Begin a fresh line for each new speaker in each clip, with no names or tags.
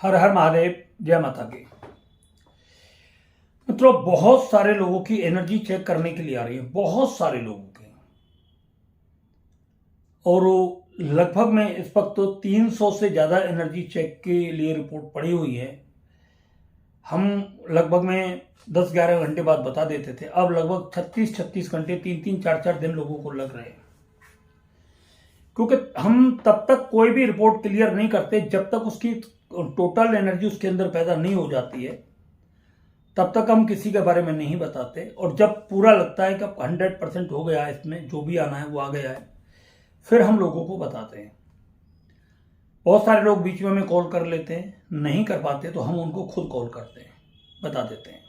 हर हर महादेव, जय माता की। मित्रों, बहुत सारे लोगों की एनर्जी चेक करने के लिए आ रही है, बहुत सारे लोगों की, और लगभग में इस वक्त तो 300 से ज़्यादा एनर्जी चेक के लिए रिपोर्ट पड़ी हुई है। हम लगभग में 10-11 घंटे बाद बता देते थे, अब लगभग 36-36 घंटे, 3-3, 4-4 दिन लोगों को लग रहे हैं, क्योंकि हम तब तक कोई भी रिपोर्ट क्लियर नहीं करते जब तक उसकी टोटल एनर्जी उसके अंदर पैदा नहीं हो जाती है, तब तक हम किसी के बारे में नहीं बताते। और जब पूरा लगता है कि अब 100% हो गया है, इसमें जो भी आना है वो आ गया है, फिर हम लोगों को बताते हैं। बहुत सारे लोग बीच में हमें कॉल कर लेते हैं, नहीं कर पाते तो हम उनको खुद कॉल करते हैं, बता देते हैं।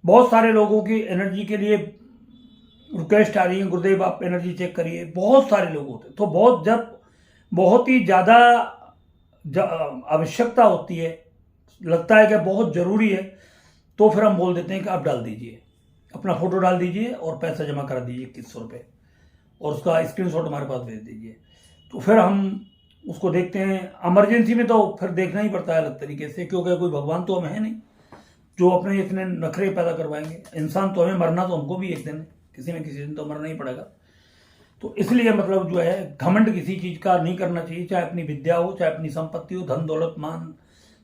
बहुत सारे लोगों की एनर्जी के लिए रिक्वेस्ट आ रही है, गुरुदेव आप एनर्जी चेक करिए। बहुत सारे लोग होते, तो जब बहुत ही ज़्यादा आवश्यकता होती है, लगता है कि बहुत ज़रूरी है, तो फिर हम बोल देते हैं कि आप डाल दीजिए, अपना फ़ोटो डाल दीजिए और पैसा जमा करा दीजिए 2100 रुपये, और उसका स्क्रीनशॉट हमारे पास भेज दीजिए। तो फिर हम उसको देखते हैं। इमरजेंसी में तो फिर देखना ही पड़ता है अलग तरीके से, क्योंकि कोई भगवान तो हमें है नहीं जो अपने इतने नखरे पैदा करवाएंगे। इंसान तो हमें मरना, तो हमको भी एक दिन किसी न किसी दिन तो मरना ही पड़ेगा। तो इसलिए मतलब जो है, घमंड किसी चीज़ का नहीं करना चाहिए, चाहे अपनी विद्या हो, चाहे अपनी संपत्ति हो, धन दौलत, मान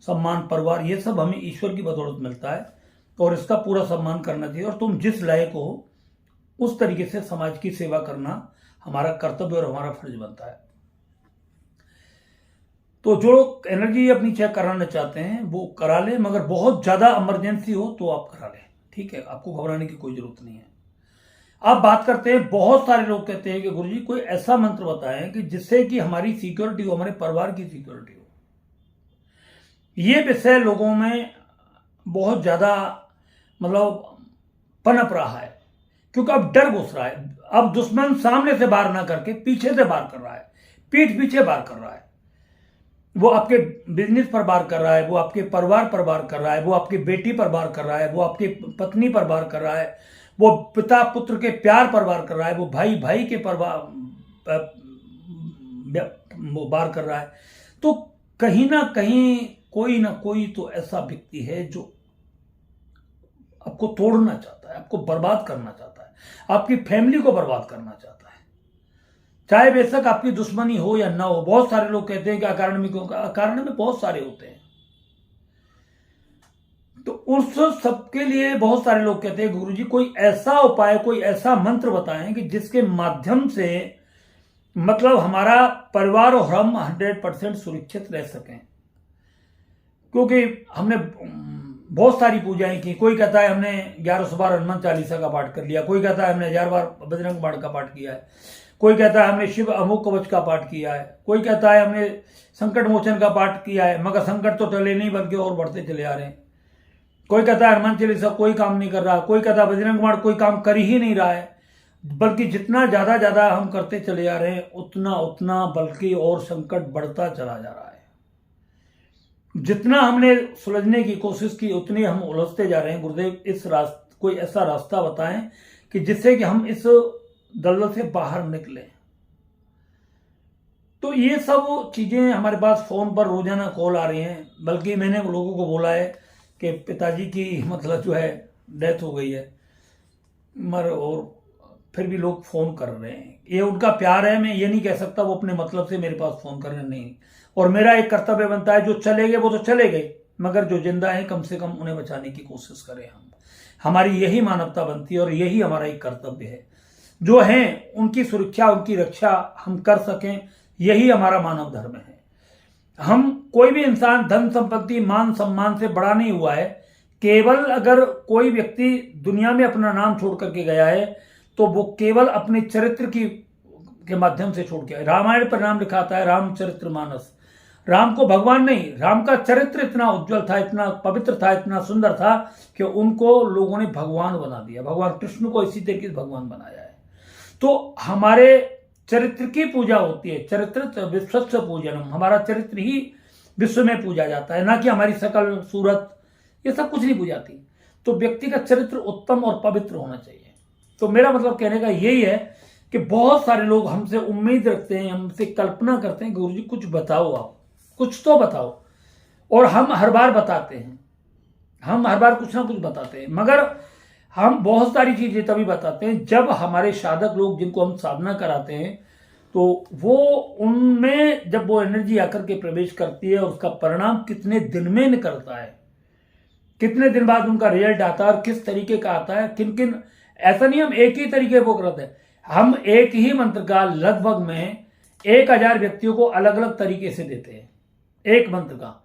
सम्मान, परिवार, ये सब हमें ईश्वर की बदौलत मिलता है, और इसका पूरा सम्मान करना चाहिए। और तुम जिस लायक हो उस तरीके से समाज की सेवा करना हमारा कर्तव्य और हमारा फर्ज बनता है। तो जो लोग एनर्जी अपनी चेक कराना चाहते हैं वो करा लें, मगर बहुत ज़्यादा इमरजेंसी हो तो आप करा लें, ठीक है, आपको घबराने की कोई जरूरत नहीं है। अब बात करते हैं, बहुत सारे लोग कहते हैं कि गुरुजी कोई ऐसा मंत्र बताएं कि जिससे कि हमारी सिक्योरिटी हो, हमारे परिवार की सिक्योरिटी हो। ये विषय लोगों में बहुत ज़्यादा मतलब पनप रहा है, क्योंकि अब डर घुस रहा है। अब दुश्मन सामने से वार ना करके पीछे से वार कर रहा है, पीठ पीछे वार कर रहा है। वो आपके बिजनेस पर वार कर रहा है, वो आपके परिवार पर वार कर रहा है, वो आपकी बेटी पर वार कर रहा है, वो आपकी पत्नी पर वार कर रहा है, वो पिता पुत्र के प्यार पर वार कर रहा है, वो भाई भाई के पर वार कर रहा है। तो कहीं ना कहीं कोई ना कोई तो ऐसा व्यक्ति है जो आपको तोड़ना चाहता है, आपको बर्बाद करना चाहता है, आपकी फैमिली को बर्बाद करना चाहता है, चाहे बेशक आपकी दुश्मनी हो या ना हो। बहुत सारे लोग कहते हैं कि अकारण में क्यों? अकारण में बहुत सारे होते हैं। तो उस सबके लिए बहुत सारे लोग कहते हैं गुरुजी कोई ऐसा उपाय, कोई ऐसा मंत्र बताएं कि जिसके माध्यम से मतलब हमारा परिवार और हम 100% सुरक्षित रह सकें। क्योंकि हमने बहुत सारी पूजाएं की। कोई कहता है हमने 1100 बार हनुमान चालीसा का पाठ कर लिया, कोई कहता है हमने 1000 बार बजरंग बाण का पाठ किया है, कोई कहता है हमने शिव अमुक कवच का पाठ किया है, कोई कहता है हमने संकट मोचन का पाठ किया है, मगर संकट तो टले नहीं बल्कि और बढ़ते चले आ रहे हैं। कोई कहता है हनुमान चालीसा कोई काम नहीं कर रहा, कोई कहता है बजरंग बाण कोई काम कर ही नहीं रहा है, बल्कि जितना ज़्यादा हम करते चले जा रहे हैं उतना उतना बल्कि और संकट बढ़ता चला जा रहा है। जितना हमने सुलझने की कोशिश की उतनी हम उलझते जा रहे हैं। गुरुदेव कोई ऐसा रास्ता बताएं कि जिससे कि हम इस दलदल से बाहर निकलें। तो ये सब चीज़ें हमारे पास फ़ोन पर रोजाना कॉल आ रही हैं। बल्कि मैंने लोगों को बोला है कि पिताजी की मतलब जो है डेथ हो गई है, और फिर भी लोग फ़ोन कर रहे हैं। ये उनका प्यार है, मैं ये नहीं कह सकता वो अपने मतलब से मेरे पास फ़ोन कर रहे हैं, नहीं। और मेरा एक कर्तव्य बनता है, जो चले गए वो तो चले गए, मगर जो जिंदा है कम से कम उन्हें बचाने की कोशिश करें हम। हमारी यही मानवता बनती है और यही हमारा एक कर्तव्य है। जो हैं उनकी सुरक्षा, उनकी रक्षा हम कर सकें, यही हमारा मानव धर्म है। हम कोई भी इंसान धन संपत्ति मान सम्मान से बड़ा नहीं हुआ है। केवल अगर कोई व्यक्ति दुनिया में अपना नाम छोड़ करके गया है तो वो केवल अपने चरित्र के माध्यम से छोड़ के। रामायण पर नाम लिखा आता है रामचरितमानस। राम को भगवान नहीं, राम का चरित्र इतना उज्जवल था, इतना पवित्र था, इतना सुंदर था कि उनको लोगों ने भगवान बना दिया। भगवान कृष्ण को इसी तरीके से भगवान बनाया है। तो हमारे चरित्र की पूजा होती है, चरित्र विश्वस्य पूजनम, हमारा चरित्र ही विश्व में पूजा जाता है, ना कि हमारी शकल सूरत, ये सब कुछ नहीं पूजाती। तो व्यक्ति का चरित्र उत्तम और पवित्र होना चाहिए। तो मेरा मतलब कहने का यही है कि बहुत सारे लोग हमसे उम्मीद रखते हैं, हमसे कल्पना करते हैं गुरुजी कुछ बताओ, आप कुछ तो बताओ। और हम हर बार बताते हैं, हम हर बार कुछ ना कुछ बताते हैं, मगर हम बहुत सारी चीजें तभी बताते हैं जब हमारे साधक लोग जिनको हम साधना कराते हैं तो वो उनमें जब वो एनर्जी आकर के प्रवेश करती है और उसका परिणाम कितने दिन में निकलता है, कितने दिन बाद उनका रिजल्ट आता है और किस तरीके का आता है, किन किन, ऐसा नहीं हम एक ही तरीके वो करते हैं, हम एक ही मंत्र का लगभग में 1000 व्यक्तियों को अलग अलग तरीके से देते हैं एक मंत्र का,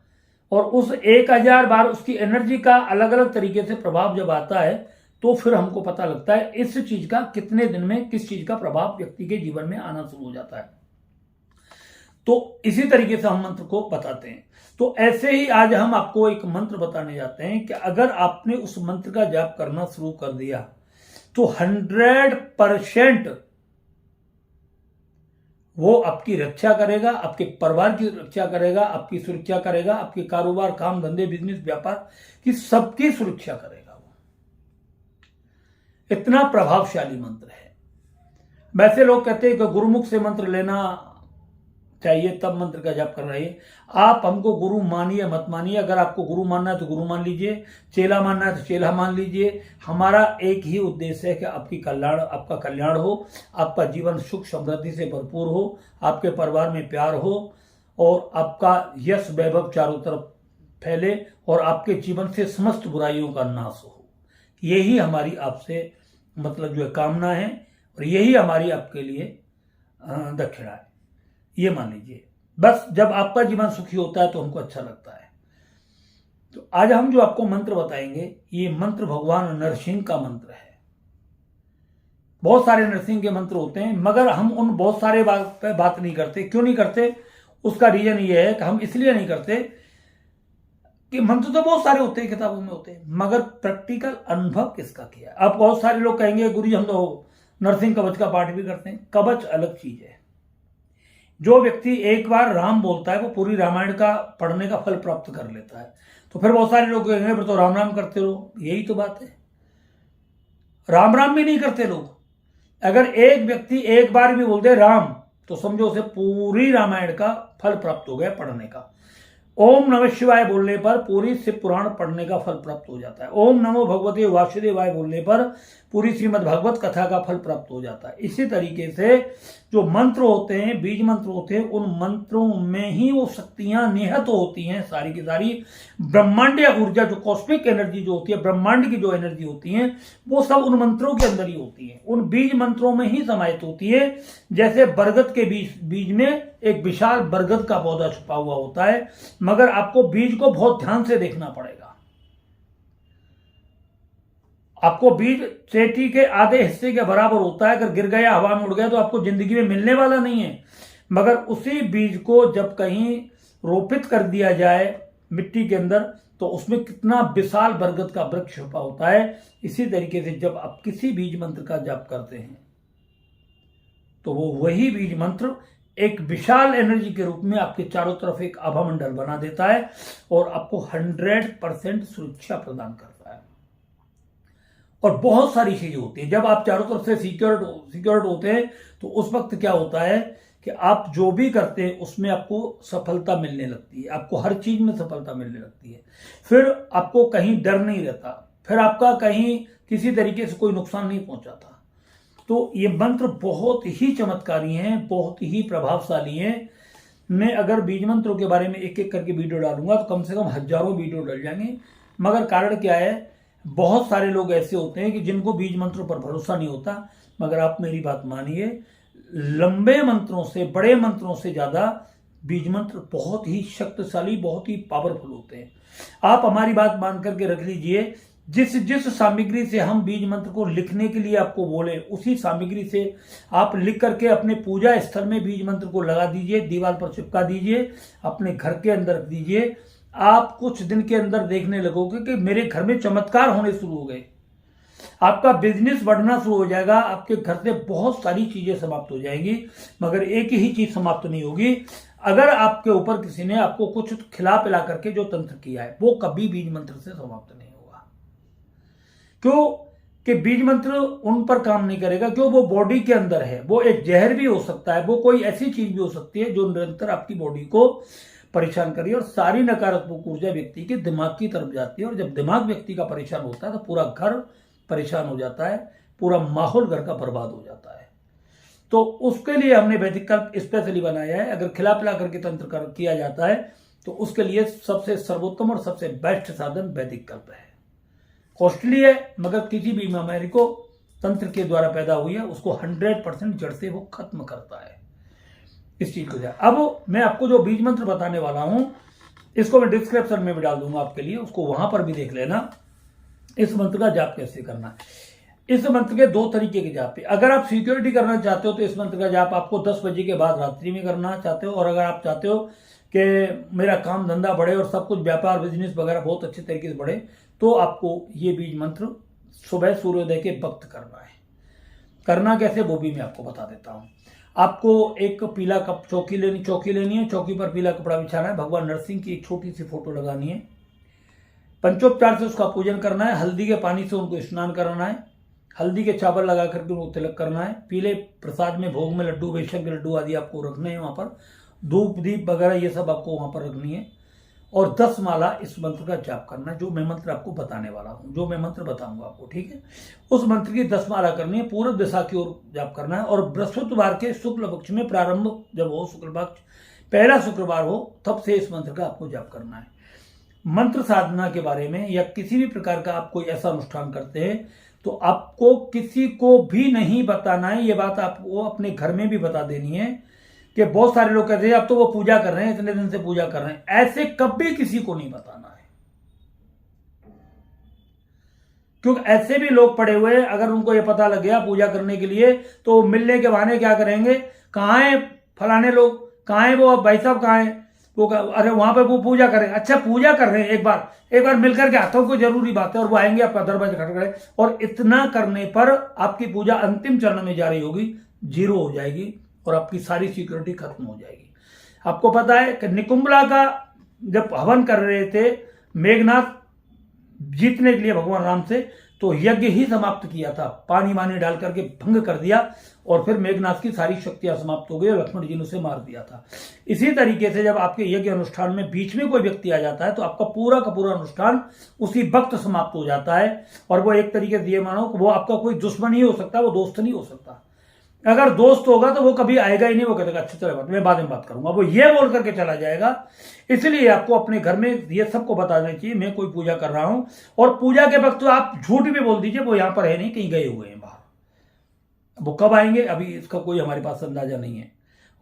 और उस 1000 बार उसकी एनर्जी का अलग अलग तरीके से प्रभाव जब आता है तो फिर हमको पता लगता है इस चीज का कितने दिन में किस चीज का प्रभाव व्यक्ति के जीवन में आना शुरू हो जाता है। तो इसी तरीके से हम मंत्र को बताते हैं। तो ऐसे ही आज हम आपको एक मंत्र बताने जाते हैं कि अगर आपने उस मंत्र का जाप करना शुरू कर दिया तो 100% वो आपकी रक्षा करेगा, आपके परिवार की रक्षा करेगा, आपकी सुरक्षा करेगा, आपके कारोबार, काम धंधे, बिजनेस, व्यापार की सबकी सुरक्षा करेगा। वो इतना प्रभावशाली मंत्र है। वैसे लोग कहते हैं कि गुरुमुख से मंत्र लेना चाहिए तब मंत्र का जाप कर रही है। आप हमको गुरु मानिए मत मानिए, अगर आपको गुरु मानना है तो गुरु मान लीजिए, चेला मानना है तो चेला मान लीजिए। हमारा एक ही उद्देश्य है कि आपका कल्याण हो, आपका जीवन सुख समृद्धि से भरपूर हो, आपके परिवार में प्यार हो और आपका यश वैभव चारों तरफ फैले और आपके जीवन से समस्त बुराइयों का नाश हो। यही हमारी आपसे मतलब जो है कामना है और यही हमारी आपके लिए दक्षिणा है। ये मान लीजिए, बस जब आपका जीवन सुखी होता है तो हमको अच्छा लगता है। तो आज हम जो आपको मंत्र बताएंगे ये मंत्र भगवान नरसिंह का मंत्र है। बहुत सारे नरसिंह के मंत्र होते हैं मगर हम उन बहुत सारे पे बात नहीं करते। क्यों नहीं करते? उसका रीजन ये है कि हम इसलिए नहीं करते कि मंत्र तो बहुत सारे होते हैं, किताबों में होते हैं, मगर प्रैक्टिकल अनुभव किसका किया। अब बहुत सारे लोग कहेंगे गुरु जी हम तो नरसिंह कवच का पाठ भी करते हैं। कवच अलग चीज है। जो व्यक्ति एक बार राम बोलता है वो पूरी रामायण का पढ़ने का फल प्राप्त कर लेता है। तो फिर बहुत सारे लोग कहेंगे फिर तो राम राम करते रहो। यही तो बात है, राम राम भी नहीं करते लोग। अगर एक व्यक्ति एक बार भी बोल दे राम तो समझो उसे पूरी रामायण का फल प्राप्त हो गया पढ़ने का। ओम नमः शिवाय बोलने पर पूरी शिव पुराण पढ़ने का फल प्राप्त हो जाता है। ओम नमो भगवते वासुदेवाय बोलने पर पूरी श्रीमद् भागवत कथा का फल प्राप्त हो जाता है। इसी तरीके से जो मंत्र होते हैं, बीज मंत्र होते हैं, उन मंत्रों में ही वो शक्तियां निहित होती हैं सारी की सारी। ब्रह्मांडीय ऊर्जा जो कॉस्मिक एनर्जी जो होती है, ब्रह्मांड की जो एनर्जी होती है वो सब उन मंत्रों के अंदर ही होती है, उन बीज मंत्रों में ही समाहित होती है। जैसे बरगद के बीज में एक विशाल बरगद का पौधा छुपा हुआ होता है, मगर आपको बीज को बहुत ध्यान से देखना पड़ेगा। आपको बीज चेटी के आधे हिस्से के बराबर होता है, अगर गिर गया हवा में उड़ गया तो आपको जिंदगी में मिलने वाला नहीं है। मगर उसी बीज को जब कहीं रोपित कर दिया जाए मिट्टी के अंदर तो उसमें कितना विशाल बरगद का वृक्ष छुपा होता है। इसी तरीके से जब आप किसी बीज मंत्र का जाप करते हैं तो वो वही बीज मंत्र एक विशाल एनर्जी के रूप में आपके चारों तरफ एक आभा मंडल बना देता है और आपको 100% सुरक्षा प्रदान करता है। और बहुत सारी चीजें होती है। जब आप चारों तरफ से सिक्योर्ड होते हैं तो उस वक्त क्या होता है कि आप जो भी करते हैं उसमें आपको सफलता मिलने लगती है, आपको हर चीज में सफलता मिलने लगती है। फिर आपको कहीं डर नहीं रहता, फिर आपका कहीं किसी तरीके से कोई नुकसान नहीं पहुंचाता। तो ये मंत्र बहुत ही चमत्कारी हैं, बहुत ही प्रभावशाली हैं। मैं अगर बीज मंत्रों के बारे में एक एक करके वीडियो डालूंगा तो कम से कम हजारों वीडियो डल जाएंगे। मगर कारण क्या है, बहुत सारे लोग ऐसे होते हैं कि जिनको बीज मंत्रों पर भरोसा नहीं होता। मगर आप मेरी बात मानिए, लंबे मंत्रों से, बड़े मंत्रों से ज्यादा बीज मंत्र बहुत ही शक्तिशाली, बहुत ही पावरफुल होते हैं। आप हमारी बात मान करके रख लीजिए, जिस सामग्री से हम बीज मंत्र को लिखने के लिए आपको बोले उसी सामग्री से आप लिख करके अपने पूजा स्थल में बीज मंत्र को लगा दीजिए, दीवार पर चिपका दीजिए, अपने घर के अंदर रख दीजिए। आप कुछ दिन के अंदर देखने लगोगे कि मेरे घर में चमत्कार होने शुरू हो गए, आपका बिजनेस बढ़ना शुरू हो जाएगा, आपके घर से बहुत सारी चीजें समाप्त हो जाएंगी। मगर एक ही चीज समाप्त नहीं होगी, अगर आपके ऊपर किसी ने आपको कुछ खिला पिला करके जो तंत्र किया है वो कभी बीज मंत्र से समाप्त नहीं होगा। क्यों कि बीज मंत्र उन पर काम नहीं करेगा, क्यों वो बॉडी के अंदर है। वो एक जहर भी हो सकता है, वो कोई ऐसी चीज भी हो सकती है जो निरंतर आपकी बॉडी को परेशान कर रही है और सारी नकारात्मक ऊर्जा व्यक्ति के दिमाग की तरफ जाती है और जब दिमाग व्यक्ति का परेशान होता है तो पूरा घर परेशान हो जाता है, पूरा माहौल घर का बर्बाद हो जाता है। तो उसके लिए हमने वैदिक कल्प स्पेशली बनाया है। अगर खिला पिला करके तंत्र किया जाता है तो उसके लिए सबसे सर्वोत्तम और सबसे बेस्ट साधन वैदिक कल्प है। कॉस्टली है मगर किसी भी बीमारी को तंत्र के द्वारा पैदा हुई है उसको 100% जड़ से वो खत्म करता है। इस चीज को अब मैं आपको जो बीज मंत्र बताने वाला हूं इसको मैं डिस्क्रिप्शन में भी डाल दूंगा आपके लिए, उसको वहां पर भी देख लेना। इस मंत्र का जाप कैसे करना है। इस मंत्र के 2 तरीके के जाप है। अगर आप सिक्योरिटी करना चाहते हो तो इस मंत्र का जाप आपको 10 बजे के बाद रात्रि में करना चाहते हो, और अगर आप चाहते हो कि मेरा काम धंधा बढ़े और सब कुछ व्यापार बिजनेस वगैरह बहुत अच्छे तरीके से बढ़े तो आपको ये बीज मंत्र सुबह सूर्योदय के वक्त करना है। करना कैसे वो भी मैं आपको बता देता हूं। आपको एक पीला कप चौकी लेनी है, चौकी पर पीला कपड़ा बिछाना है, भगवान नरसिंह की एक छोटी सी फोटो लगानी है, पंचोपचार से उसका पूजन करना है, हल्दी के पानी से उनको स्नान कराना है, हल्दी के चावल लगा करके उनको तिलक करना है, पीले प्रसाद में भोग में लड्डू बेशक के लड्डू आदि आपको रखने हैं, वहां पर धूप दीप वगैरह ये सब आपको वहां पर रखनी है, और 10 माला इस मंत्र का जाप करना है जो मैं मंत्र आपको बताने वाला हूं, जो मैं मंत्र बताऊंगा आपको, ठीक है। उस मंत्र की 10 माला करनी है, पूर्व दिशा की ओर जाप करना है, और बृहस्पतिवार के शुक्ल पक्ष में प्रारंभ जब हो, शुक्ल पक्ष पहला शुक्रवार हो तब से इस मंत्र का आपको जाप करना है। मंत्र साधना के बारे में या किसी भी प्रकार का आप कोई ऐसा अनुष्ठान करते हैं तो आपको किसी को भी नहीं बताना है। ये बात आपको अपने घर में भी बता देनी है कि बहुत सारे लोग कहते हैं अब तो वो पूजा कर रहे हैं, इतने दिन से पूजा कर रहे हैं, ऐसे कभी किसी को नहीं बताना है, क्योंकि ऐसे भी लोग पड़े हुए हैं। अगर उनको ये पता लग गया पूजा करने के लिए तो मिलने के बहाने क्या करेंगे, कहां है फलाने लोग, कहां है वो भाई साहब, कहां है वो, अरे वहां पे वो पूजा करें, अच्छा पूजा कर रहे हैं, एक बार मिलकर के आता हूं, कोई जरूरी बात है, और वो आएंगे आपका दरवाजा खटखटाए, और इतना करने पर आपकी पूजा अंतिम चरण में जा रही होगी, 0 हो जाएगी और आपकी सारी सिक्योरिटी खत्म हो जाएगी। आपको पता है कि निकुंभला का जब हवन कर रहे थे मेघनाथ जीतने के लिए भगवान राम से, तो यज्ञ ही समाप्त किया था, पानी वानी डाल करके भंग कर दिया और फिर मेघनाथ की सारी शक्तियां समाप्त हो गई और लक्ष्मण जी ने उसे मार दिया था। इसी तरीके से जब आपके यज्ञ अनुष्ठान में बीच में कोई व्यक्ति आ जाता है तो आपका पूरा का पूरा अनुष्ठान उसी वक्त समाप्त हो जाता है। और वो एक तरीके से ये मानो कि वो आपका कोई दुश्मन ही हो सकता है, वो दोस्त नहीं हो सकता। अगर दोस्त होगा तो वो कभी आएगा ही नहीं, वो कहेगा अच्छा चलो मैं बाद में बात करूंगा, वो ये बोल करके चला जाएगा। इसलिए आपको अपने घर में ये सबको बता देना चाहिए मैं कोई पूजा कर रहा हूं, और पूजा के वक्त तो आप झूठ भी बोल दीजिए वो यहां पर है नहीं, कहीं गए हुए हैं बाहर, वो कब आएंगे अभी इसका कोई हमारे पास अंदाजा नहीं है।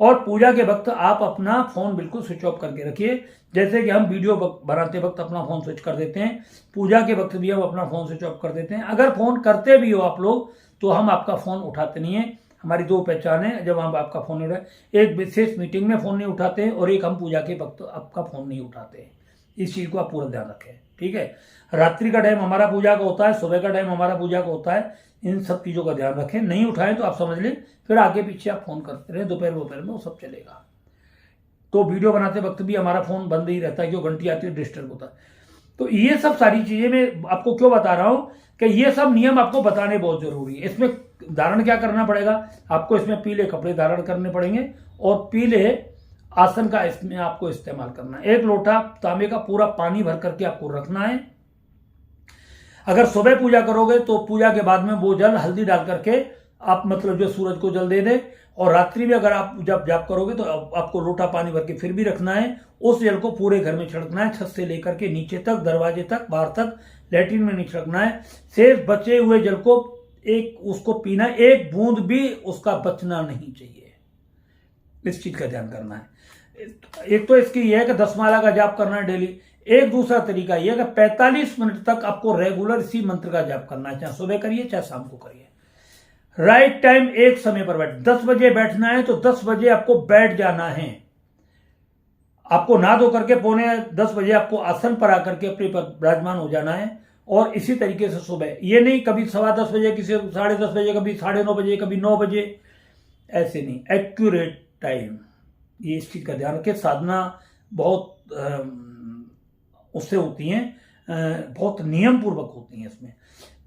और पूजा के वक्त आप अपना फोन बिल्कुल स्विच ऑफ करके रखिए, जैसे कि हम वीडियो बनाते वक्त अपना फोन स्विच कर देते हैं, पूजा के वक्त भी हम अपना फोन स्विच ऑफ कर देते हैं। अगर फोन करते भी हो आप लोग तो हम आपका फोन उठाते नहीं है। हमारी 2 पहचान है, जब हम आपका फोन नहीं उठाते, एक विशेष मीटिंग में फोन नहीं उठाते हैं और एक हम पूजा के वक्त आपका फोन नहीं उठाते हैं। इस चीज को आप पूरा ध्यान रखें, ठीक है। रात्रि का टाइम हमारा पूजा का होता है, सुबह का टाइम हमारा पूजा का होता है, इन सब चीजों का ध्यान रखें। नहीं उठाएं तो आप समझ लें फिर आगे पीछे आप फोन करते रहे, दोपहर में वो सब चलेगा। तो वीडियो बनाते वक्त भी हमारा फोन बंद ही रहता है, क्यों घंटी आती है डिस्टर्ब होता है। तो ये सब सारी चीजें मैं आपको क्यों बता रहा हूं कि ये सब नियम आपको बताने बहुत जरूरी है। इसमें धारण क्या करना पड़ेगा आपको, इसमें पीले कपड़े धारण करने पड़ेंगे और पीले आसन का इसमें आपको इस्तेमाल करना है। 1 लोटा तांबे का पूरा पानी भर करके आपको रखना है। अगर सुबह पूजा करोगे तो पूजा के बाद में वो जल हल्दी डाल करके आप मतलब जो सूरज को जल दे दे, और रात्रि में अगर आप जब जाप करोगे तो आपको लोटा पानी भर के फिर भी रखना है। उस जल को पूरे घर में छिड़कना है, छत से लेकर के नीचे तक, दरवाजे तक, बाहर तक, लैट्रिन में नहीं छिड़कना है। शेष बचे हुए जल को उसको पीना, 1 बूंद भी उसका बचना नहीं चाहिए। इस चीज का ध्यान करना है। एक तो इसकी यह है कि 10 माला का जाप करना है डेली। एक दूसरा तरीका यह है कि 45 मिनट तक आपको रेगुलर इसी मंत्र का जाप करना है, चाहे सुबह करिए चाहे शाम को करिए। राइट टाइम एक समय पर बैठ, 10 बजे बैठना है तो 10 बजे आपको बैठ जाना है। आपको नहा धो करके 9:45 बजे आपको आसन पर आकर के अपने पर विराजमान हो जाना है। और इसी तरीके से सुबह, ये नहीं कभी 10:15 बजे, किसी 10:30 बजे, कभी 9:30 बजे, कभी 9 बजे, ऐसे नहीं, एक्यूरेट टाइम। ये इस चीज का ध्यान रखें। साधना बहुत उससे होती हैं, बहुत नियम पूर्वक होती हैं।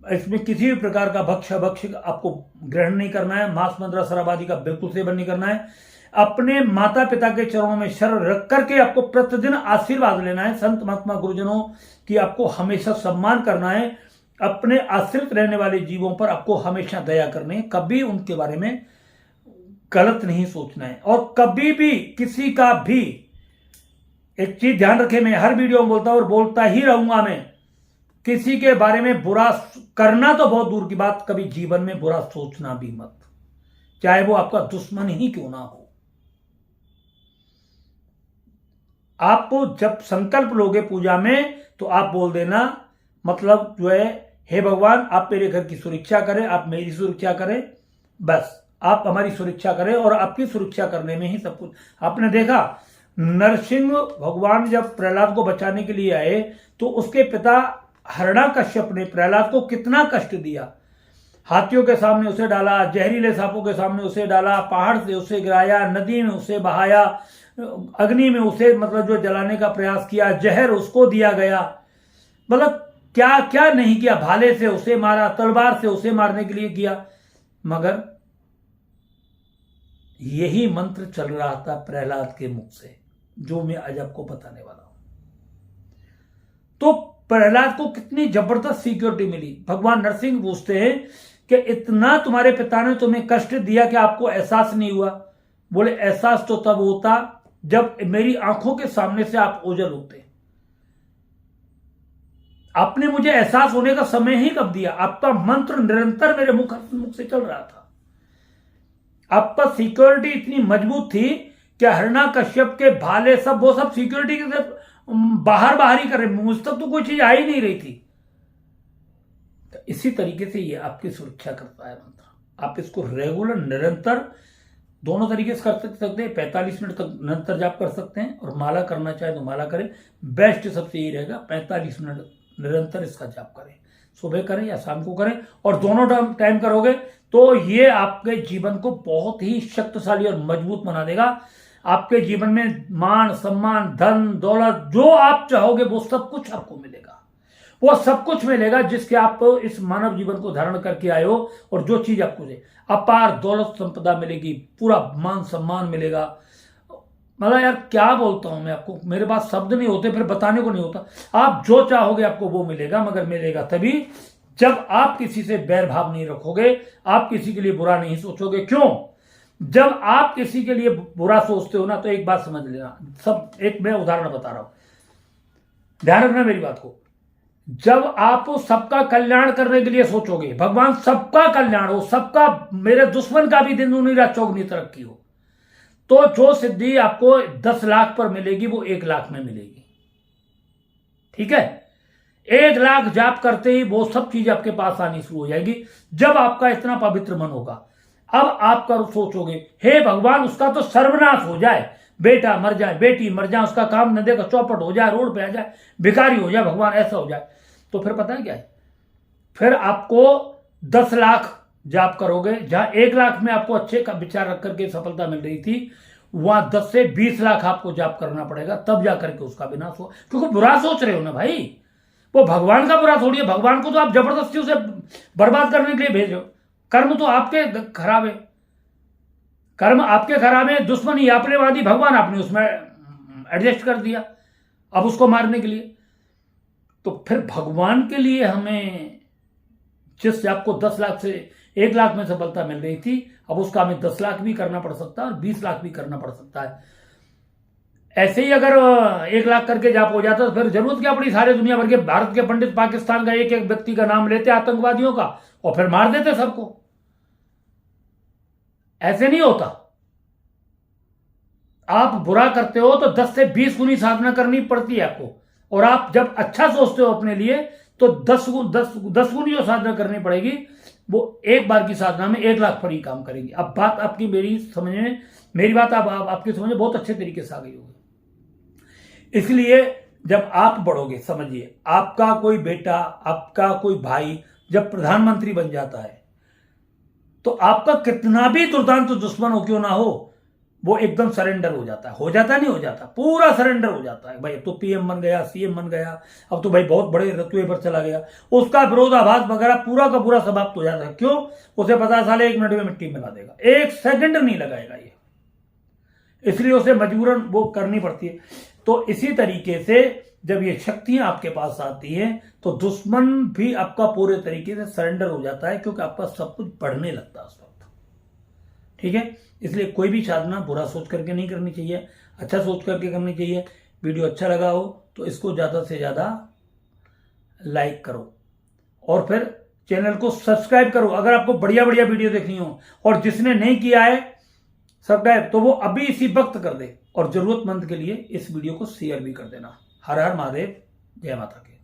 इसमें किसी भी प्रकार का भक्ष आपको ग्रहण नहीं करना है, मांस, मदिरा, शराब आदि का बिल्कुल सेवन नहीं करना है। अपने माता पिता के चरणों में शरण रख करके आपको प्रतिदिन आशीर्वाद लेना है। संत महात्मा गुरुजनों की आपको हमेशा सम्मान करना है। अपने आश्रित रहने वाले जीवों पर आपको हमेशा दया करनी है। कभी उनके बारे में गलत नहीं सोचना है। और कभी भी किसी का भी, एक चीज ध्यान रखें, मैं हर वीडियो में बोलता हूं और बोलता ही रहूंगा, मैं किसी के बारे में बुरा करना तो बहुत दूर की बात, कभी जीवन में बुरा सोचना भी मत, चाहे वो आपका दुश्मन ही क्यों ना हो। आप जब संकल्प लोगे पूजा में तो आप बोल देना, मतलब जो है, हे भगवान आप मेरे घर की सुरक्षा करें, आप मेरी सुरक्षा करें, बस आप हमारी सुरक्षा करें। और आपकी सुरक्षा करने में ही सब कुछ। आपने देखा नरसिंह भगवान जब प्रहलाद को बचाने के लिए आए तो उसके पिता हिरण्याकश्यप ने प्रहलाद को कितना कष्ट दिया। हाथियों के सामने उसे डाला, जहरीले सांपों के सामने उसे डाला, पहाड़ से उसे गिराया, नदी में उसे बहाया, अग्नि में उसे मतलब जो जलाने का प्रयास किया, जहर उसको दिया गया, मतलब क्या क्या नहीं किया। भाले से उसे मारा, तलवार से उसे मारने के लिए किया, मगर यही मंत्र चल रहा था प्रहलाद के मुख से, जो मैं आज आपको बताने वाला हूं। तो प्रहलाद को कितनी जबरदस्त सिक्योरिटी मिली। भगवान नरसिंह पूछते हैं कि इतना तुम्हारे पिता ने तुम्हें कष्ट दिया कि आपको एहसास नहीं हुआ। बोले एहसास तो तब होता जब मेरी आंखों के सामने से आप ओझल होते। आपने मुझे एहसास होने का समय ही कब दिया? आपका मंत्र निरंतर मेरे मुख से चल रहा था। आपका सिक्योरिटी इतनी मजबूत थी कि हिरण्याकश्यप के भाले सब वो सब सिक्योरिटी के साथ बाहर ही कर रहे, मुझ तक तो कोई चीज आ ही नहीं रही थी। तो इसी तरीके से ये आपकी सुरक्षा करता है मंत्र। आप इसको रेगुलर निरंतर दोनों तरीके से कर सकते हैं। 45 मिनट तक निरंतर जाप कर सकते हैं, और माला करना चाहे तो माला करें। बेस्ट सबसे यही रहेगा 45 मिनट निरंतर इसका जाप करें, सुबह करें या शाम को करें, और दोनों टाइम करोगे तो ये आपके जीवन को बहुत ही शक्तिशाली और मजबूत बना देगा। आपके जीवन में मान सम्मान धन दौलत जो आप चाहोगे वो सब कुछ आपको मिलेगा। वो सब कुछ मिलेगा जिसके आप इस मानव जीवन को धारण करके आए हो, और जो चीज आपको दे, अपार दौलत संपदा मिलेगी, पूरा मान सम्मान मिलेगा। मतलब यार क्या बोलता हूं मैं आपको, मेरे पास शब्द नहीं होते, फिर बताने को नहीं होता। आप जो चाहोगे आपको वो मिलेगा, मगर मिलेगा तभी जब आप किसी से बैर भाव नहीं रखोगे, आप किसी के लिए बुरा नहीं सोचोगे। क्यों? जब आप किसी के लिए बुरा सोचते हो ना, तो एक बात समझ लेना, सब एक मैं उदाहरण बता रहा हूं, ध्यान रखना मेरी बात को। जब आप सबका कल्याण करने के लिए सोचोगे, भगवान सबका कल्याण हो, सबका, मेरे दुश्मन का भी दिन दूनी रात चौगुनी तरक्की हो, तो जो सिद्धि आपको 10 लाख पर मिलेगी वो 1 लाख में मिलेगी। ठीक है? 1 लाख जाप करते ही वो सब चीज आपके पास आनी शुरू हो जाएगी, जब आपका इतना पवित्र मन होगा। अब आप सोचोगे, हे भगवान उसका तो सर्वनाश हो जाए, बेटा मर जाए, बेटी मर जाए, उसका काम न देगा, चौपट हो जाए, रोड पे आ जाए, भिखारी हो जाए, भगवान ऐसा हो जाए। तो फिर पता है क्या है? फिर आपको 10 लाख जाप करोगे, जहां 1 लाख में आपको अच्छे का विचार रख करके सफलता मिल रही थी, वहां 10 से 20 लाख आपको जाप करना पड़ेगा, तब जाकर के उसका विनाश हो। क्योंकि बुरा सोच रहे हो ना भाई, वो भगवान का बुरा थोड़ी है। भगवान को तो आप जबरदस्ती उसे बर्बाद करने के लिए भेज रहे हो। कर्म तो आपके खराब है, कर्म आपके खराब है, दुश्मनी आपने बांधी, भगवान आपने उसमें एडजस्ट कर दिया अब उसको मारने के लिए। तो फिर भगवान के लिए हमें, जिस आपको 10 लाख से 1 लाख में सफलता मिल रही थी, अब उसका हमें 10 लाख भी करना पड़ सकता है और 20 लाख भी करना पड़ सकता है। ऐसे ही अगर 1 लाख करके जाप हो जाता तो फिर जरूरत क्या पड़ी सारे दुनिया भर के भारत के पंडित पाकिस्तान का एक एक व्यक्ति का नाम लेते आतंकवादियों का और फिर मार देते सबको। ऐसे नहीं होता। आप बुरा करते हो तो 10 से 20 गुनी साधना करनी पड़ती है आपको, और आप जब अच्छा सोचते हो अपने लिए तो 10 गुनी जो साधना करनी पड़ेगी, वो एक बार की साधना में 1 लाख पर ही काम करेगी। अब बात आपकी मेरी समझ में, मेरी बात आपकी समझ में बहुत अच्छे तरीके से आ गई होगी। इसलिए जब आप बढ़ोगे, समझिए आपका कोई बेटा, आपका कोई भाई जब प्रधानमंत्री बन जाता है, तो आपका कितना भी दुर्दांत दुश्मन हो क्यों ना हो, वो एकदम सरेंडर हो जाता है। हो जाता नहीं, हो जाता, पूरा सरेंडर हो जाता है। भाई अब तो पीएम बन गया, सीएम बन गया, अब तो भाई बहुत बड़े रतुए पर चला गया, उसका विरोधाभास वगैरह पूरा का पूरा समाप्त हो जाता है। क्यों? उसे पता साले 1 मिनट में मिट्टी मिला देगा, 1 सेकंड नहीं लगाएगा ये। इसलिए उसे मजबूरन वो करनी पड़ती है। तो इसी तरीके से जब ये शक्तियां आपके पास आती हैं तो दुश्मन भी आपका पूरे तरीके से सरेंडर हो जाता है, क्योंकि आपका सब कुछ बढ़ने लगता है उस वक्त। ठीक है, इसलिए कोई भी साधना बुरा सोच करके नहीं करनी चाहिए, अच्छा सोच करके करनी चाहिए। वीडियो अच्छा लगा हो तो इसको ज्यादा से ज्यादा लाइक करो और फिर चैनल को सब्सक्राइब करो अगर आपको बढ़िया बढ़िया वीडियो देखनी हो। और जिसने नहीं किया है सब्सक्राइब तो वो अभी इसी वक्त कर दे, और जरूरतमंद के लिए इस वीडियो को शेयर भी कर देना। हर हर महादेव, जय माता की।